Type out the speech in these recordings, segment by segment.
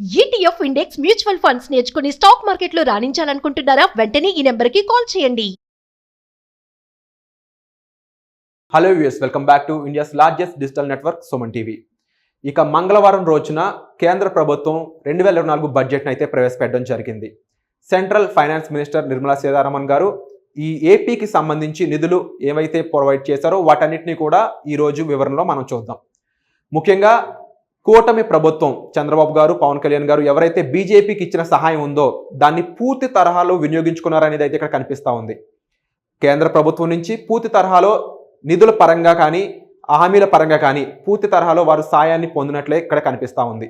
ETF index mutual funds నేర్చుకుని stock మార్కెట్లో రాణించాలనుకుంటున్నారా? వెంటనే ఈ నెంబర్కి కాల్ చేయండి. Hello viewers, welcome back to India's largest digital network Suman TV. ఇక మంగళవారం రోజున కేంద్ర ప్రభుత్వం 2024 బడ్జెట్ను అయితే ప్రవేశపెట్టడం జరిగింది. Central finance minister Nirmala Sitharaman గారు ఈ ఏపీకి సంబంధించి నిధులు ఏవైతే ప్రొవైడ్ చేశారో వాటన్నిటిని కూడా ఈరోజు వివరణలో మనం చూద్దాం. ముఖ్యంగా కూటమి ప్రభుత్వం చంద్రబాబు గారు, పవన్ కళ్యాణ్ గారు ఎవరైతే బీజేపీకి ఇచ్చిన సహాయం ఉందో దాన్ని పూర్తి తరహాలో వినియోగించుకున్నారనేది అయితే ఇక్కడ కనిపిస్తూ ఉంది. కేంద్ర ప్రభుత్వం నుంచి పూర్తి తరహాలో నిధుల పరంగా కానీ హామీల పరంగా కానీ పూర్తి తరహాలో వారు సాయాన్ని పొందినట్లే ఇక్కడ కనిపిస్తూ ఉంది.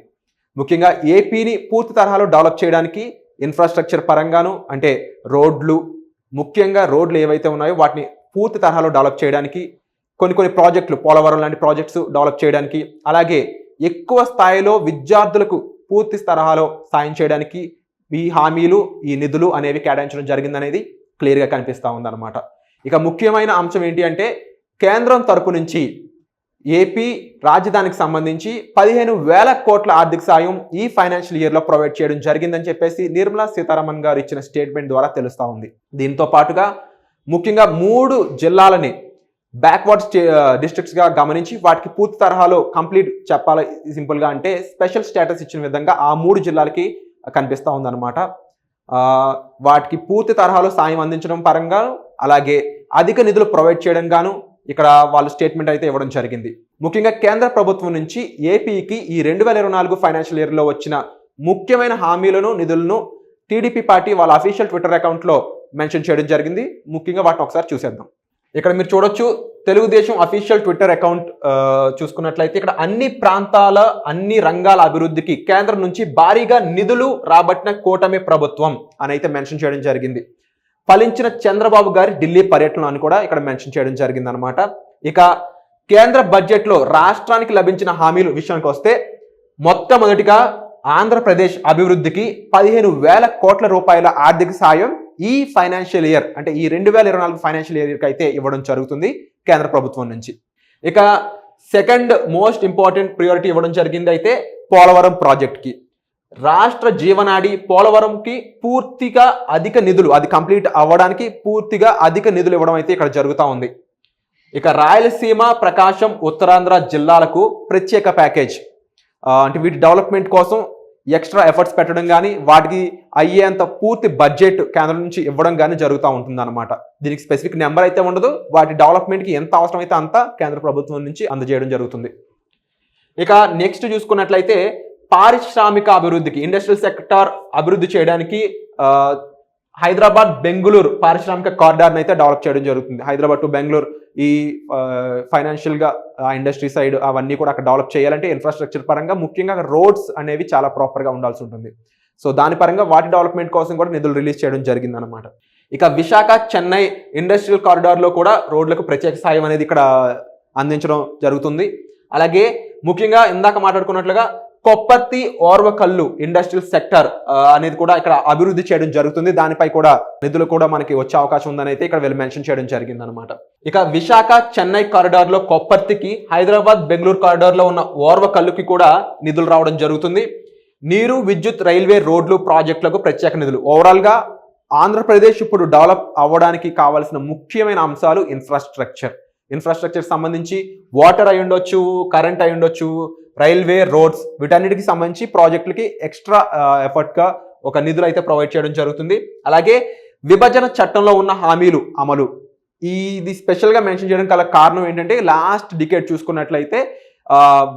ముఖ్యంగా ఏపీని పూర్తి తరహాలో డెవలప్ చేయడానికి ఇన్ఫ్రాస్ట్రక్చర్ పరంగాను, అంటే రోడ్లు, ముఖ్యంగా రోడ్లు ఏవైతే ఉన్నాయో వాటిని పూర్తి తరహాలో డెవలప్ చేయడానికి కొన్ని ప్రాజెక్టులు, పోలవరం లాంటి ప్రాజెక్ట్స్ డెవలప్ చేయడానికి, అలాగే ఎక్కువ స్థాయిలో విద్యార్థులకు పూర్తి తరహాలో సాయం చేయడానికి ఈ హామీలు, ఈ నిధులు అనేవి కేటాయించడం జరిగిందనేది క్లియర్గా కనిపిస్తూ ఉందన్నమాట. ఇక ముఖ్యమైన అంశం ఏంటి అంటే కేంద్రం తరపు నుంచి ఏపీ రాజధానికి సంబంధించి 15,000 కోట్ల ఆర్థిక సాయం ఈ ఫైనాన్షియల్ ఇయర్లో ప్రొవైడ్ చేయడం జరిగిందని చెప్పేసి నిర్మలా సీతారామన్ గారు ఇచ్చిన స్టేట్మెంట్ ద్వారా తెలుస్తూ ఉంది. దీంతో పాటుగా ముఖ్యంగా 3 జిల్లాలని బ్యాక్వర్డ్ డిస్ట్రిక్ట్స్గా గమనించి వాటికి పూర్తి తరహాలో కంప్లీట్ చెప్పాలి సింపుల్గా అంటే స్పెషల్ స్టేటస్ ఇచ్చిన విధంగా ఆ 3 జిల్లాలకి కనిపిస్తూ ఉందన్నమాట. వాటికి పూర్తి తరహాలో సాయం అందించడం పరంగా, అలాగే అధిక నిధులు ప్రొవైడ్ చేయడం గాను ఇక్కడ వాళ్ళు స్టేట్మెంట్ అయితే ఇవ్వడం జరిగింది. ముఖ్యంగా కేంద్ర ప్రభుత్వం నుంచి ఏపీకి ఈ 2024 ఫైనాన్షియల్ ఇయర్లో వచ్చిన ముఖ్యమైన హామీలను, నిధులను టీడీపీ పార్టీ వాళ్ళ అఫీషియల్ ట్విట్టర్ అకౌంట్లో మెన్షన్ చేయడం జరిగింది. ముఖ్యంగా వాటిని ఒకసారి చూసేద్దాం. ఇక్కడ మీరు చూడొచ్చు, తెలుగుదేశం అఫీషియల్ ట్విట్టర్ అకౌంట్ చూసుకున్నట్లయితే ఇక్కడ అన్ని ప్రాంతాల, అన్ని రంగాల అభివృద్ధికి కేంద్రం నుంచి భారీగా నిధులు రాబట్టిన కూటమి ప్రభుత్వం అని అయితే మెన్షన్ చేయడం జరిగింది. ఫలించిన చంద్రబాబు గారి ఢిల్లీ పర్యటన అని కూడా ఇక్కడ మెన్షన్ చేయడం జరిగింది అనమాట. ఇక కేంద్ర బడ్జెట్లో రాష్ట్రానికి లభించిన హామీల విషయానికి వస్తే మొట్టమొదటిగా ఆంధ్రప్రదేశ్ అభివృద్ధికి 15,000 కోట్ల రూపాయల ఆర్థిక సాయం ఈ ఫైనాన్షియల్ ఇయర్, అంటే ఈ 2024 ఫైనాన్షియల్ ఇయర్కి అయితే ఇవ్వడం జరుగుతుంది కేంద్ర ప్రభుత్వం నుంచి. ఇక సెకండ్ మోస్ట్ ఇంపార్టెంట్ ప్రియారిటీ ఇవ్వడం జరిగింది అయితే పోలవరం ప్రాజెక్ట్కి. రాష్ట్ర జీవనాడి పోలవరంకి పూర్తిగా అధిక నిధులు, అది కంప్లీట్ అవ్వడానికి పూర్తిగా అధిక నిధులు ఇవ్వడం అయితే ఇక్కడ జరుగుతూ ఉంది. ఇక రాయలసీమ, ప్రకాశం, ఉత్తరాంధ్ర జిల్లాలకు ప్రత్యేక ప్యాకేజ్, అంటే వీటి డెవలప్మెంట్ కోసం ఎక్స్ట్రా ఎఫర్ట్స్ పెట్టడం కానీ, వాటికి అయ్యేంత పూర్తి బడ్జెట్ కేంద్రం నుంచి ఇవ్వడం కానీ జరుగుతూ ఉంటుంది అనమాట. దీనికి స్పెసిఫిక్ నెంబర్ అయితే ఉండదు, వాటి డెవలప్మెంట్కి ఎంత అవసరమైతే అంత కేంద్ర ప్రభుత్వం నుంచి అందజేయడం జరుగుతుంది. ఇక నెక్స్ట్ చూసుకున్నట్లయితే పారిశ్రామిక అభివృద్ధికి, ఇండస్ట్రియల్ సెక్టార్ అభివృద్ధి చేయడానికి హైదరాబాద్ బెంగళూరు పారిశ్రామిక కారిడార్ని అయితే డెవలప్ చేయడం జరుగుతుంది. హైదరాబాద్ టు బెంగళూరు ఈ ఫైనాన్షియల్గా ఇండస్ట్రీ సైడ్ అవన్నీ కూడా అక్కడ డెవలప్ చేయాలంటే ఇన్ఫ్రాస్ట్రక్చర్ పరంగా ముఖ్యంగా రోడ్స్ అనేవి చాలా ప్రాపర్గా ఉండాల్సి ఉంటుంది. సో దాని పరంగా వాటి డెవలప్మెంట్ కోసం కూడా నిధులు రిలీజ్ చేయడం జరిగింది అనమాట. ఇక విశాఖ, చెన్నై ఇండస్ట్రియల్ కారిడార్లో కూడా రోడ్లకు ప్రత్యేక సాయం అనేది ఇక్కడ అందించడం జరుగుతుంది. అలాగే ముఖ్యంగా ఇందాక మాట్లాడుకున్నట్లుగా కొప్పర్తి, ఓర్వకల్లు ఇండస్ట్రియల్ సెక్టర్ అనేది కూడా ఇక్కడ అభివృద్ధి చేయడం జరుగుతుంది. దానిపై కూడా నిధులు కూడా మనకి వచ్చే అవకాశం ఉందని అయితే ఇక్కడ వీళ్ళు మెన్షన్ చేయడం జరిగింది అనమాట. ఇక విశాఖ, చెన్నై కారిడార్లో కొప్పర్తికి, హైదరాబాద్ బెంగళూరు కారిడార్లో ఉన్న ఓర్వకల్లుకి కూడా నిధులు రావడం జరుగుతుంది. నీరు, విద్యుత్, రైల్వే, రోడ్లు ప్రాజెక్టులకు ప్రత్యేక నిధులు. ఓవరాల్గా ఆంధ్రప్రదేశ్ ఇప్పుడు డెవలప్ అవ్వడానికి కావాల్సిన ముఖ్యమైన అంశాలు ఇన్ఫ్రాస్ట్రక్చర్ సంబంధించి వాటర్ అయి ఉండొచ్చు, కరెంట్ అయి ఉండొచ్చు, రైల్వే, రోడ్స్, వీటన్నిటికి సంబంధించి ప్రాజెక్టులకి ఎక్స్ట్రా ఎఫర్ట్గా ఒక నిధులు అయితే ప్రొవైడ్ చేయడం జరుగుతుంది. అలాగే విభజన చట్టంలో ఉన్న హామీలు అమలు, ఇది స్పెషల్గా మెన్షన్ చేయడం గల కారణం ఏంటంటే లాస్ట్ డికేడ్ చూసుకున్నట్లయితే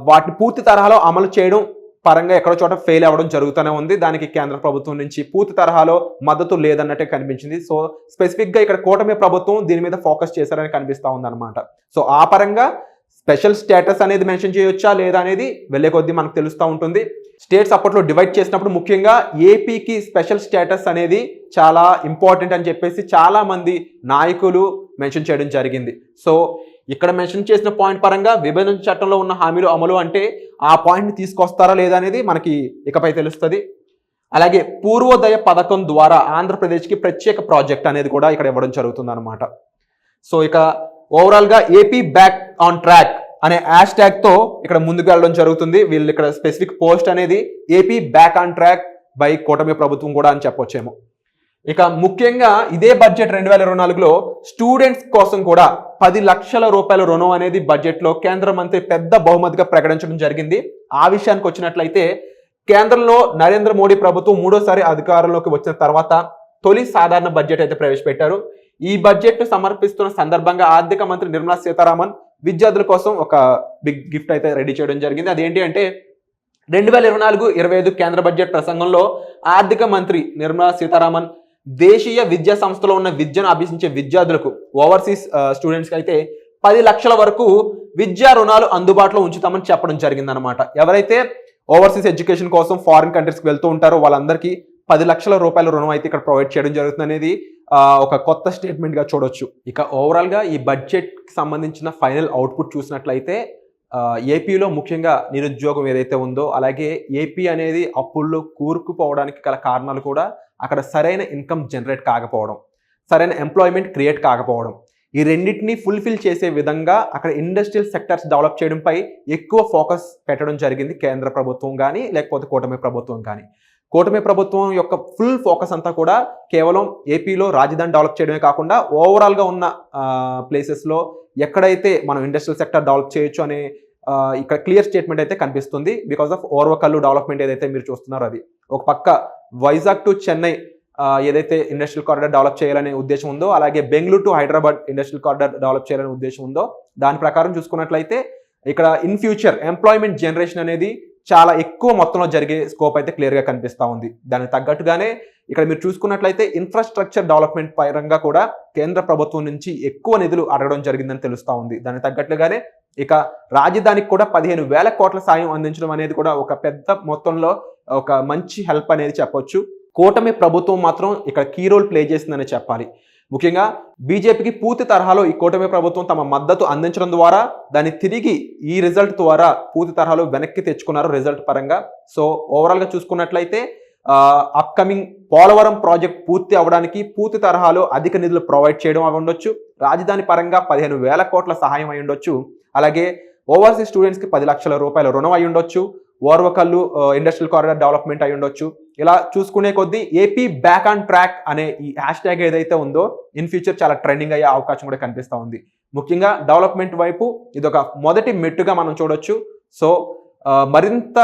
వాటిని పూర్తి తరహాలో అమలు చేయడం పరంగా ఎక్కడో చోట ఫెయిల్ అవ్వడం జరుగుతూనే ఉంది. దానికి కేంద్ర ప్రభుత్వం నుంచి పూర్తి తరహాలో మద్దతు లేదన్నట్టే కనిపించింది. సో స్పెసిఫిక్గా ఇక్కడ కూటమి ప్రభుత్వం దీని మీద ఫోకస్ చేశారని కనిపిస్తూ ఉందన్నమాట. సో ఆ పరంగా స్పెషల్ స్టేటస్ అనేది మెన్షన్ చేయొచ్చా లేదా అనేది వెళ్ళే కొద్దీ మనకు తెలుస్తూ ఉంటుంది. స్టేట్స్ అప్పట్లో డివైడ్ చేసినప్పుడు ముఖ్యంగా ఏపీకి స్పెషల్ స్టేటస్ అనేది చాలా ఇంపార్టెంట్ అని చెప్పేసి చాలా మంది నాయకులు మెన్షన్ చేయడం జరిగింది. సో ఇక్కడ మెన్షన్ చేసిన పాయింట్ పరంగా విభజన చట్టంలో ఉన్న హామీలు అమలు అంటే ఆ పాయింట్ని తీసుకొస్తారా లేదా అనేది మనకి ఇకపై తెలుస్తుంది. అలాగే పూర్వోదయ పథకం ద్వారా ఆంధ్రప్రదేశ్కి ప్రత్యేక ప్రాజెక్ట్ అనేది కూడా ఇక్కడ ఇవ్వడం జరుగుతుంది అనమాట. సో ఇక ఓవరాల్గా ఏపీ బ్యాక్ ఆన్ ట్రాక్ అనే హ్యాష్ ట్యాగ్ తో ఇక్కడ ముందుకు వెళ్ళడం జరుగుతుంది. వీళ్ళు ఇక్కడ స్పెసిఫిక్ పోస్ట్ అనేది AP back on track by కూటమి ప్రభుత్వం కూడా అని చెప్పొచ్చేమో. ఇక ముఖ్యంగా ఇదే బడ్జెట్ 2024లో స్టూడెంట్స్ కోసం కూడా 10 లక్షల రూపాయల రుణం అనేది బడ్జెట్ లో కేంద్ర మంత్రి పెద్ద బహుమతిగా ప్రకటించడం జరిగింది. ఆ విషయానికి వచ్చినట్లయితే కేంద్రంలో నరేంద్ర మోడీ ప్రభుత్వం 3వ సారి అధికారంలోకి వచ్చిన తర్వాత తొలి సాధారణ బడ్జెట్ అయితే ప్రవేశపెట్టారు. ఈ బడ్జెట్ సమర్పిస్తున్న సందర్భంగా ఆర్థిక మంత్రి నిర్మలా సీతారామన్ విద్యార్థుల కోసం ఒక బిగ్ గిఫ్ట్ అయితే రెడీ చేయడం జరిగింది. అదేంటి అంటే 2024-25 కేంద్ర బడ్జెట్ ప్రసంగంలో ఆర్థిక మంత్రి నిర్మలా సీతారామన్ దేశీయ విద్యా సంస్థలో ఉన్న విద్యను అభ్యసించే విద్యార్థులకు ఓవర్సీస్ స్టూడెంట్స్కి అయితే 10 లక్షల వరకు విద్యా రుణాలు అందుబాటులో ఉంచుతామని చెప్పడం జరిగిందనమాట. ఎవరైతే ఓవర్సీస్ ఎడ్యుకేషన్ కోసం ఫారిన్ కంట్రీస్కి వెళ్తూ ఉంటారో వాళ్ళందరికీ 10 లక్షల రూపాయల రుణం అయితే ఇక్కడ ప్రొవైడ్ చేయడం జరుగుతుంది అనేది ఒక కొత్త స్టేట్మెంట్ గా చూడొచ్చు. ఇక ఓవరాల్ గా ఈ బడ్జెట్ కి సంబంధించిన ఫైనల్ అవుట్పుట్ చూసినట్లయితే ఏపీలో ముఖ్యంగా నిరుద్యోగం ఏదైతే ఉందో, అలాగే ఏపీ అనేది అప్పుల్లో కూరుకుపోవడానికి గల కారణాలు కూడా అక్కడ సరైన ఇన్కమ్ జనరేట్ కాకపోవడం, సరైన ఎంప్లాయ్మెంట్ క్రియేట్ కాకపోవడం, ఈ రెండింటినీ ఫుల్ఫిల్ చేసే విధంగా అక్కడ ఇండస్ట్రియల్ సెక్టర్స్ డెవలప్ చేయడంపై ఎక్కువ ఫోకస్ పెట్టడం జరిగింది కేంద్ర ప్రభుత్వం కానీ లేకపోతే కూటమి ప్రభుత్వం కానీ. కూటమి ప్రభుత్వం యొక్క ఫుల్ ఫోకస్ అంతా కూడా కేవలం ఏపీలో రాజధాని డెవలప్ చేయడమే కాకుండా ఓవరాల్గా ఉన్న ప్లేసెస్లో ఎక్కడైతే మనం ఇండస్ట్రియల్ సెక్టర్ డెవలప్ చేయొచ్చు అనే ఇక్కడ క్లియర్ స్టేట్మెంట్ అయితే కనిపిస్తుంది. బికాస్ ఆఫ్ ఓర్వకల్లు డెవలప్మెంట్ ఏదైతే మీరు చూస్తున్నారో అది. ఒక పక్క వైజాగ్ టు చెన్నై ఏదైతే ఇండస్ట్రియల్ కారిడార్ డెవలప్ చేయాలనే ఉద్దేశం ఉందో, అలాగే Bengaluru to Hyderabad industrial corridor develop చేయాలనే ఉద్దేశం ఉందో, దాని ప్రకారం చూసుకున్నట్లయితే ఇక్కడ ఇన్ ఫ్యూచర్ ఎంప్లాయ్మెంట్ జనరేషన్ అనేది చాలా ఎక్కువ మొత్తంలో జరిగే స్కోప్ అయితే క్లియర్గా కనిపిస్తూ ఉంది. దానికి తగ్గట్టుగానే ఇక్కడ మీరు చూసుకున్నట్లయితే ఇన్ఫ్రాస్ట్రక్చర్ డెవలప్మెంట్ పరంగా కూడా కేంద్ర ప్రభుత్వం నుంచి ఎక్కువ నిధులు అడగడం జరిగిందని తెలుస్తూ ఉంది. దానికి తగ్గట్లుగానే ఇక రాజధానికి కూడా 15,000 కోట్ల సాయం అందించడం అనేది కూడా ఒక పెద్ద మొత్తంలో ఒక మంచి హెల్ప్ అనేది చెప్పొచ్చు. కూటమి ప్రభుత్వం మాత్రం ఇక్కడ కీ రోల్ ప్లే చేసిందని చెప్పాలి. ముఖ్యంగా బీజేపీకి పూర్తి తరహాలో ఈ కూటమి ప్రభుత్వం తమ మద్దతు అందించడం ద్వారా దాన్ని తిరిగి ఈ రిజల్ట్ ద్వారా పూర్తి తరహాలో వెనక్కి తెచ్చుకున్నారు రిజల్ట్ పరంగా. సో ఓవరాల్గా చూసుకున్నట్లయితే అప్కమింగ్ పోలవరం ప్రాజెక్ట్ పూర్తి అవడానికి పూర్తి తరహాలో అధిక నిధులు ప్రొవైడ్ చేయడం అవి ఉండొచ్చు, రాజధాని పరంగా 15,000 కోట్ల సహాయం అయి ఉండొచ్చు, అలాగే ఓవర్సీస్ స్టూడెంట్స్కి 10 లక్షల రూపాయల రుణం అయి ఉండొచ్చు, ఓర్వకల్లు ఇండస్ట్రియల్ కారిడార్ డెవలప్మెంట్ అయి ఉండొచ్చు. ఇలా చూసుకునే కొద్దీ ఏపీ బ్యాక్ ఆన్ ట్రాక్ అనే ఈ హ్యాష్ ట్యాగ్ ఏదైతే ఉందో ఇన్ ఫ్యూచర్ చాలా ట్రెండింగ్ అయ్యే అవకాశం కూడా కనిపిస్తూ ఉంది. ముఖ్యంగా డెవలప్మెంట్ వైపు ఇది ఒక మొదటి మెట్టుగా మనం చూడొచ్చు. సో మరింత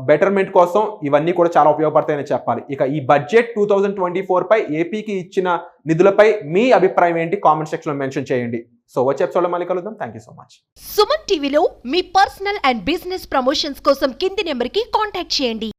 బెటర్మెంట్ కోసం ఇవన్నీ కూడా చాలా ఉపయోగపడతాయని చెప్పాలి. ఇక ఈ బడ్జెట్ 2024 పై ఏపీకి ఇచ్చిన నిధులపై మీ అభిప్రాయం ఏంటి కామెంట్ సెక్షన్ లో మెన్షన్ చేయండి. సో వచ్చే ఎపిసోడ్లో మళ్ళీ కలుద్దాం. Thank you so much. Suman టీవీలో మీ పర్సనల్ అండ్ బిజినెస్ ప్రమోషన్స్ కోసం కింది నెంబర్కి కాంటాక్ట్ చేయండి.